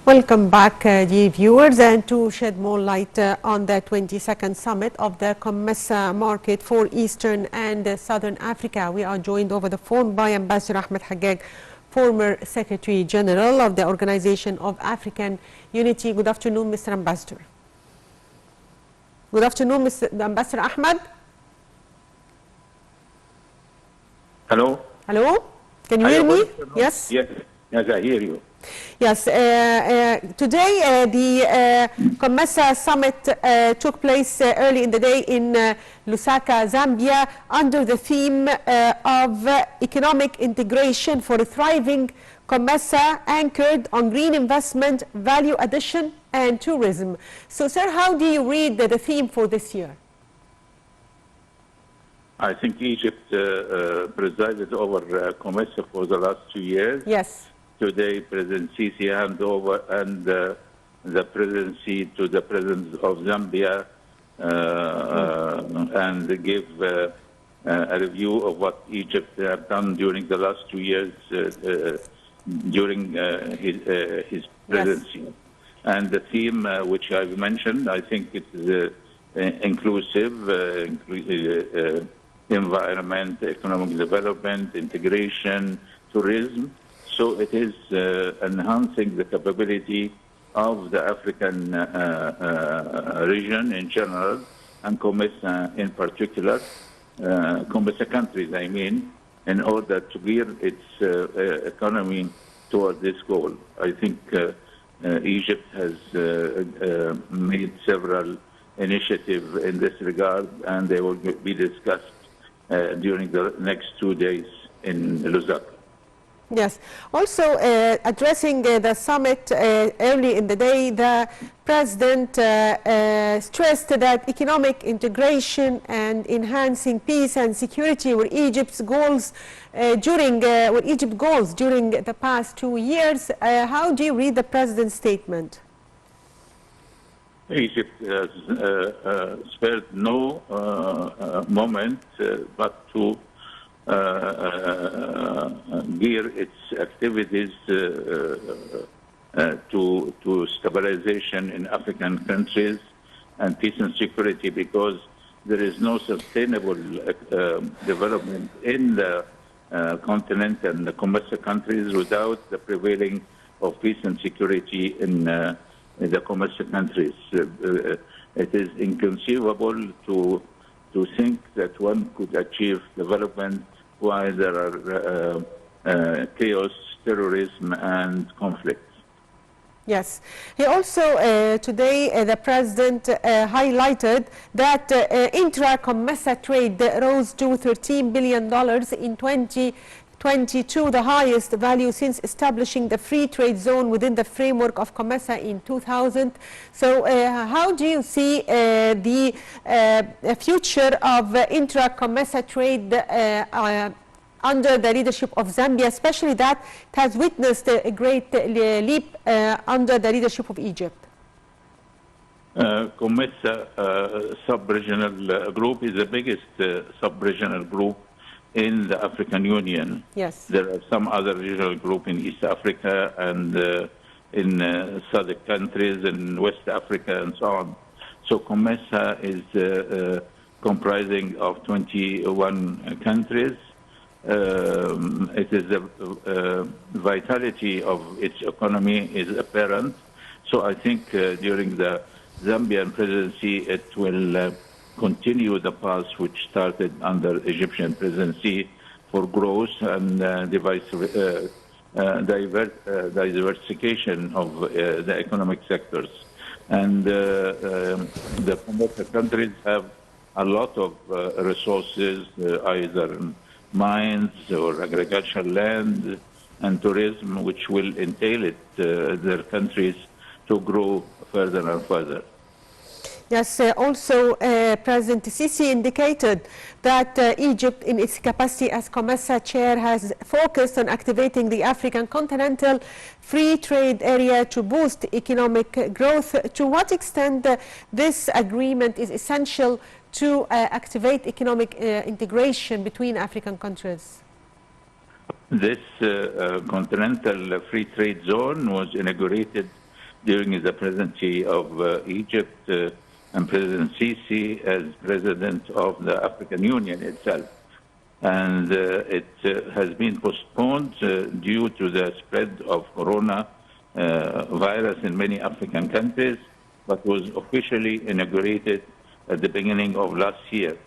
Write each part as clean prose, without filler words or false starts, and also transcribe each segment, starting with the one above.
Welcome back, dear viewers, and to shed more light on the 22nd summit of the COMESA market for Eastern and Southern Africa. We are joined over the phone by Ambassador Ahmed Haggag, former Secretary General of the Organization of African Unity. Good afternoon, Mr. Ambassador. Good afternoon, Mr. Ambassador Ahmed. Hello? Hello? Can you hear me? Yes. Yes, I hear you. Yes, today the COMESA summit took place early in the day in Lusaka, Zambia, under the theme of economic integration for a thriving COMESA anchored on green investment, value addition and tourism. So, sir, how do you read the theme for this year? I think Egypt presided over COMESA for the last 2 years. Yes. Today, President Sisi handed over the presidency to the President of Zambia and gave a review of what Egypt have done during the last 2 years during his presidency. Yes. And the theme which I've mentioned, I think it is inclusive, environment, economic development, integration, tourism. So it is enhancing the capability of the African region in general and COMESA in particular, COMESA countries, I mean, in order to gear its economy toward this goal. I think Egypt has made several initiatives in this regard, and they will be discussed during the next 2 days in Lusaka. Yes. Also, addressing the summit early in the day, the President stressed that economic integration and enhancing peace and security were Egypt's goals during the past 2 years. How do you read the President's statement? Egypt has spared no moment but to gear its activities to stabilization in African countries and peace and security, because there is no sustainable development in the continent and the COMESA countries without the prevailing of peace and security in the COMESA countries. It is inconceivable to think that one could achieve development while there are chaos, terrorism, and conflict. Yes. He also, today, the President highlighted that intra-COMESA trade rose to $13 billion in 2022, the highest value since establishing the free trade zone within the framework of COMESA in 2000. So how do you see the future of intra-COMESA trade under the leadership of Zambia, especially that it has witnessed a great leap under the leadership of Egypt? COMESA sub-regional group is the biggest sub-regional group in the African Union. Yes. There are some other regional groups in East Africa and in SADC countries in West Africa and so on. So COMESA is comprising of 21 countries. It is the vitality of its economy is apparent. So I think during the Zambian presidency, it will continue the path which started under Egyptian presidency for growth and diversification of the economic sectors. And the COMESA countries have a lot of resources, either mines or agricultural land and tourism, which will entail their countries to grow further and further. Yes, also President Sisi indicated that Egypt, in its capacity as COMESA chair, has focused on activating the African continental free trade area to boost economic growth. To what extent this agreement is essential to activate economic integration between African countries? This continental free trade zone was inaugurated during the presidency of Egypt and President Sisi as president of the African Union itself. And it has been postponed due to the spread of corona virus in many African countries, but was officially inaugurated at the beginning of last year.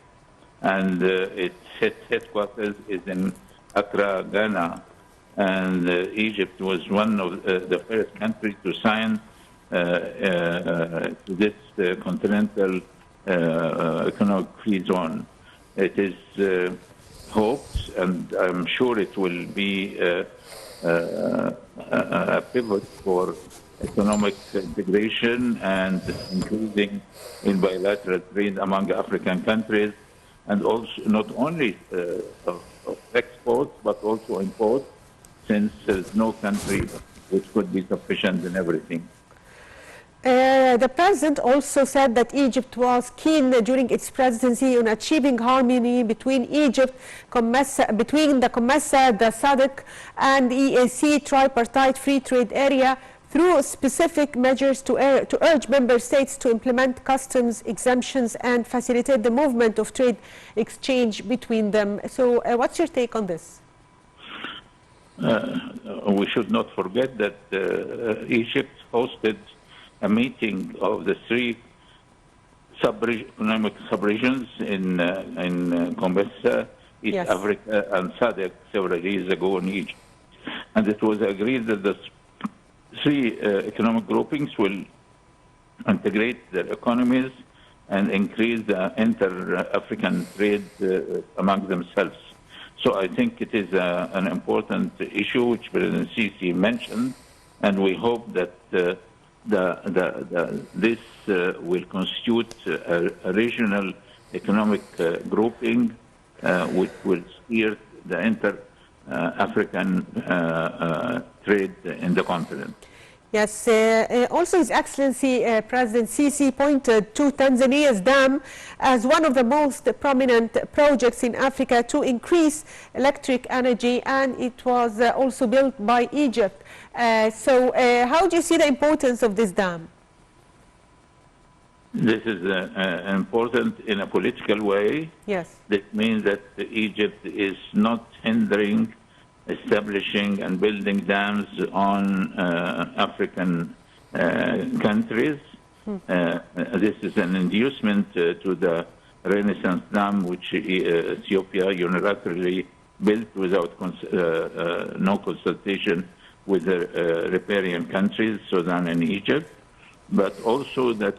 And its headquarters is in Accra, Ghana, and Egypt was one of the first countries to sign to this continental economic free zone. It is hoped, and I'm sure it will be a pivot for economic integration and increasing in bilateral trade among African countries, and also not only of exports but also imports, since there's no country which could be sufficient in everything. The president also said that Egypt was keen during its presidency on achieving harmony between between the COMESA, the SADC, and the EAC tripartite free trade area through specific measures to urge member states to implement customs exemptions and facilitate the movement of trade exchange between them. So what's your take on this? We should not forget that Egypt hosted a meeting of the three economic sub-regions in COMESA, East Yes. Africa, and SADC several years ago in Egypt. And it was agreed that the three economic groupings will integrate their economies and increase the inter-African trade among themselves. So I think it is an important issue which President Sisi mentioned, and we hope that this will constitute a regional economic grouping which will steer the inter-African trade in the continent. Yes, also His Excellency President Sisi pointed to Tanzania's dam as one of the most prominent projects in Africa to increase electric energy, and it was also built by Egypt. So how do you see the importance of this dam? This is important in a political way. Yes. That means that Egypt is not hindering establishing and building dams on African countries. This is an inducement to the Renaissance Dam, which Ethiopia unilaterally built without no consultation with the riparian countries, Sudan and Egypt, but also that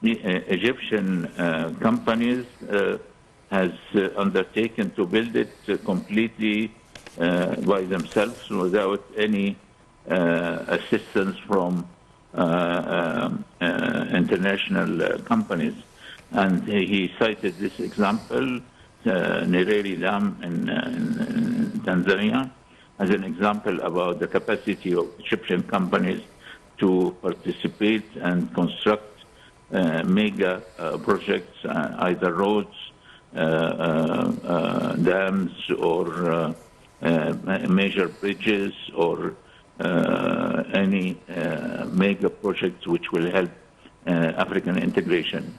Egyptian companies has undertaken to build it completely by themselves without any assistance from international companies. And he cited this example, Nyerere Dam in Tanzania, as an example about the capacity of Egyptian companies to participate and construct mega projects, either roads, dams, or major bridges, or any mega projects which will help African integration.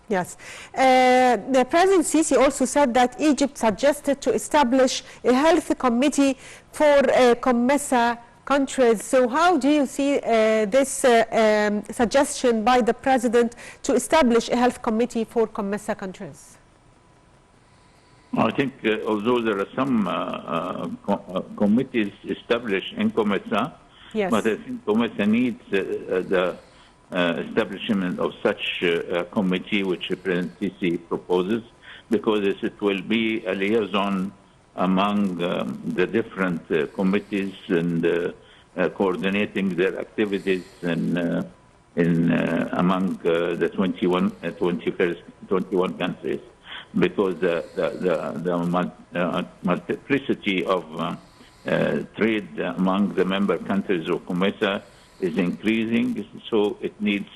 Yes. The President Sisi also said that Egypt suggested to establish a health committee for COMESA countries. So how do you see this suggestion by the President to establish a health committee for COMESA countries? I think although there are some committees established in COMESA, yes, but I think COMESA needs the establishment of such a committee which President Sisi proposes, because it will be a liaison among the different committees and coordinating their activities and among the 21 countries, because the multiplicity of trade among the member countries of COMESA is increasing, so it needs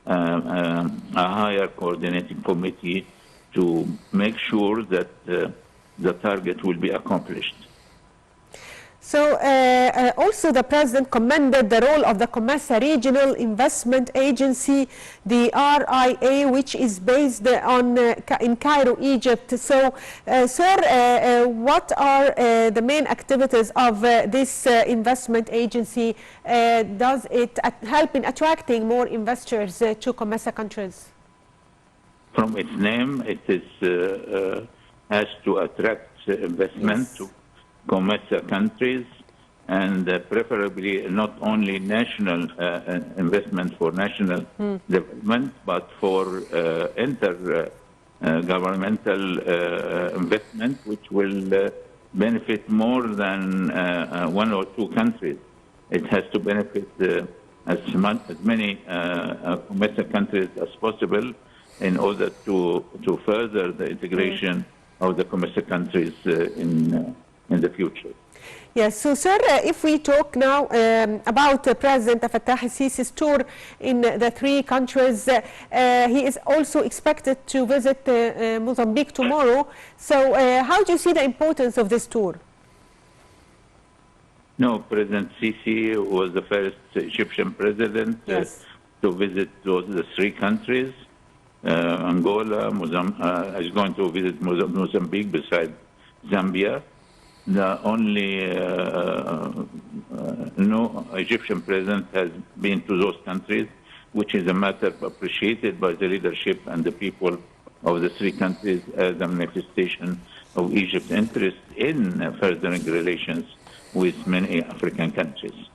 a higher coordinating committee to make sure that the target will be accomplished. So also the president commended the role of the COMESA Regional Investment Agency, the RIA, which is based in Cairo, Egypt. So, sir, what are the main activities of this investment agency? Does it help in attracting more investors to COMESA countries? From its name, it is has to attract investment to COMESA countries, and preferably not only national investment for national development, but for intergovernmental investment, which will benefit more than one or two countries. It has to benefit as many COMESA countries as possible in order to further the integration of the COMESA countries in the future. Yes, so sir, if we talk now about President Fattah al-Sisi's tour in the three countries, he is also expected to visit Mozambique tomorrow. So how do you see the importance of this tour? No, President Sisi was the first Egyptian president to visit the three countries. Angola, is going to visit Mozambique besides Zambia. The only no Egyptian president has been to those countries, which is a matter appreciated by the leadership and the people of the three countries as a manifestation of Egypt's interest in furthering relations with many African countries.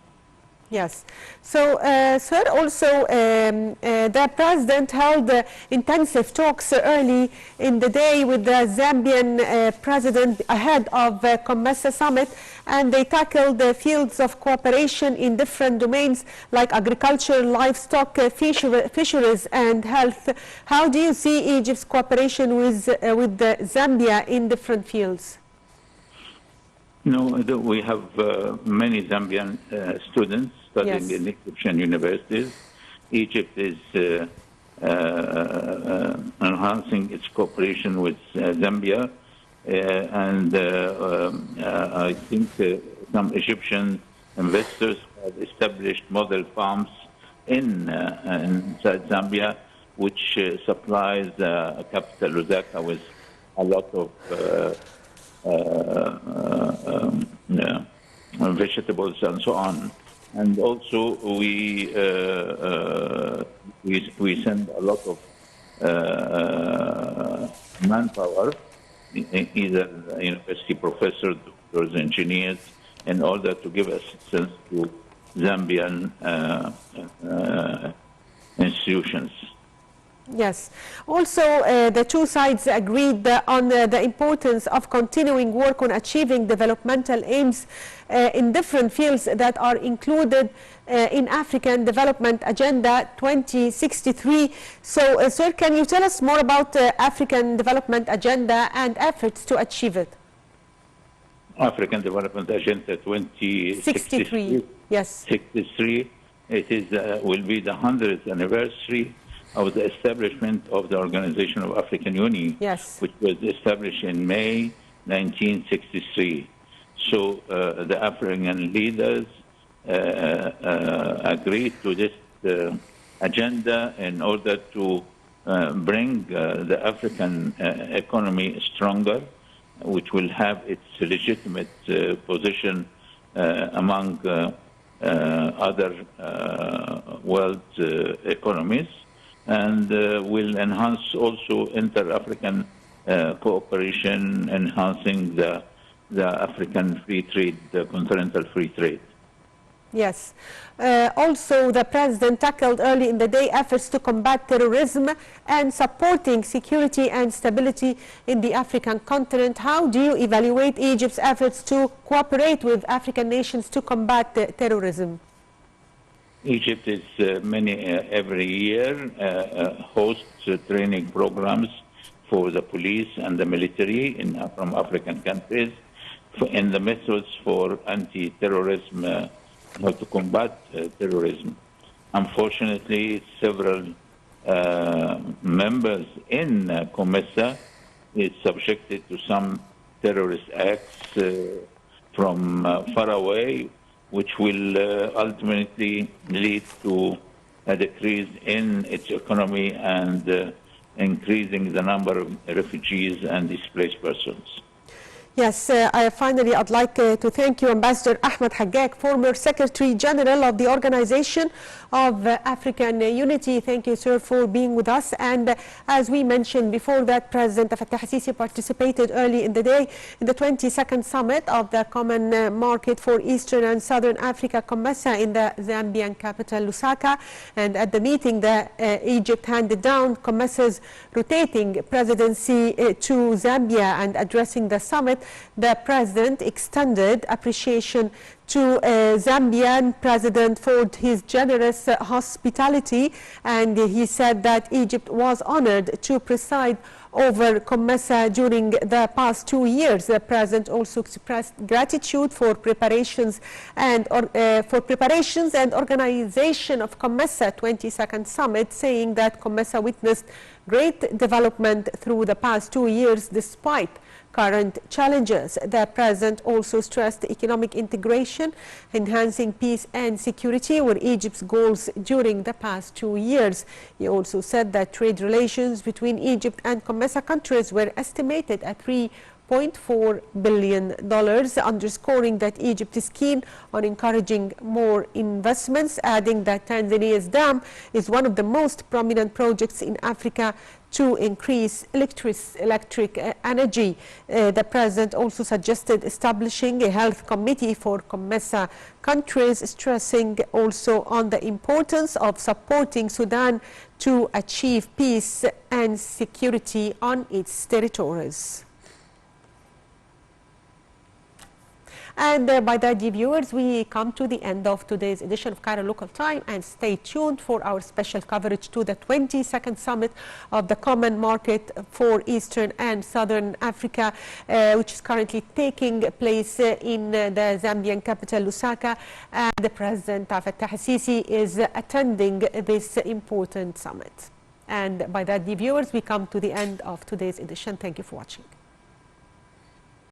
Yes. So, sir, also the president held intensive talks early in the day with the Zambian president ahead of COMESA summit, and they tackled the fields of cooperation in different domains like agriculture, livestock, fisheries, and health. How do you see Egypt's cooperation with Zambia in different fields? No, we have many Zambian students studying in Egyptian universities. Egypt is enhancing its cooperation with Zambia, and I think some Egyptian investors have established model farms inside Zambia, which supplies capital Lusaka with a lot of vegetables and so on, and also we send a lot of manpower, either university professors, doctors, engineers, in order to give assistance to Zambian institutions. Yes. Also, the two sides agreed on the importance of continuing work on achieving developmental aims in different fields that are included in African Development Agenda 2063. So, sir, can you tell us more about African Development Agenda and efforts to achieve it? African Development Agenda 2063. Yes. 63. It is will be the 100th anniversary of the establishment of the Organization of African Union, which was established in May 1963. So the African leaders agreed to this agenda in order to bring the African economy stronger, which will have its legitimate position among other world economies, and will enhance also inter-African cooperation, enhancing the African free trade, the continental free trade. Yes. Also, the president tackled early in the day efforts to combat terrorism and supporting security and stability in the African continent. How do you evaluate Egypt's efforts to cooperate with African nations to combat terrorism? Egypt is every year hosts training programs for the police and the military from African countries in the methods for anti-terrorism, how to combat terrorism. Unfortunately, several members in COMESA is subjected to some terrorist acts. from far away, which will ultimately lead to a decrease in its economy and increasing the number of refugees and displaced persons. Yes, finally, I'd like to thank you, Ambassador Ahmed Haggag, former Secretary General of the Organization of African Unity. Thank you, sir, for being with us. And as we mentioned before that, President Fattah al-Sisi participated early in the day in the 22nd summit of the Common Market for Eastern and Southern Africa, COMESA, in the Zambian capital, Lusaka. And at the meeting, Egypt handed down COMESA's rotating presidency to Zambia. And addressing the summit, the president extended appreciation to Zambian president for his generous hospitality, and he said that Egypt was honored to preside over COMESA during the past 2 years. The president also expressed gratitude for preparations and organization of COMESA 22nd summit, saying that COMESA witnessed great development through the past 2 years despite current challenges. The president also stressed economic integration, enhancing peace and security were Egypt's goals during the past 2 years. He also said that trade relations between Egypt and COMESA countries were estimated at $3.4 billion, underscoring that Egypt is keen on encouraging more investments, adding that Tanzania's dam is one of the most prominent projects in Africa to increase electric energy. The president also suggested establishing a health committee for COMESA countries, stressing also on the importance of supporting Sudan to achieve peace and security on its territories. And by that, dear viewers, we come to the end of today's edition of Cairo Local Time, and stay tuned for our special coverage to the 22nd summit of the Common Market for Eastern and Southern Africa, which is currently taking place in the Zambian capital, Lusaka. And the President Fattah al-Sisi is attending this important summit. And by that, dear viewers, we come to the end of today's edition. Thank you for watching.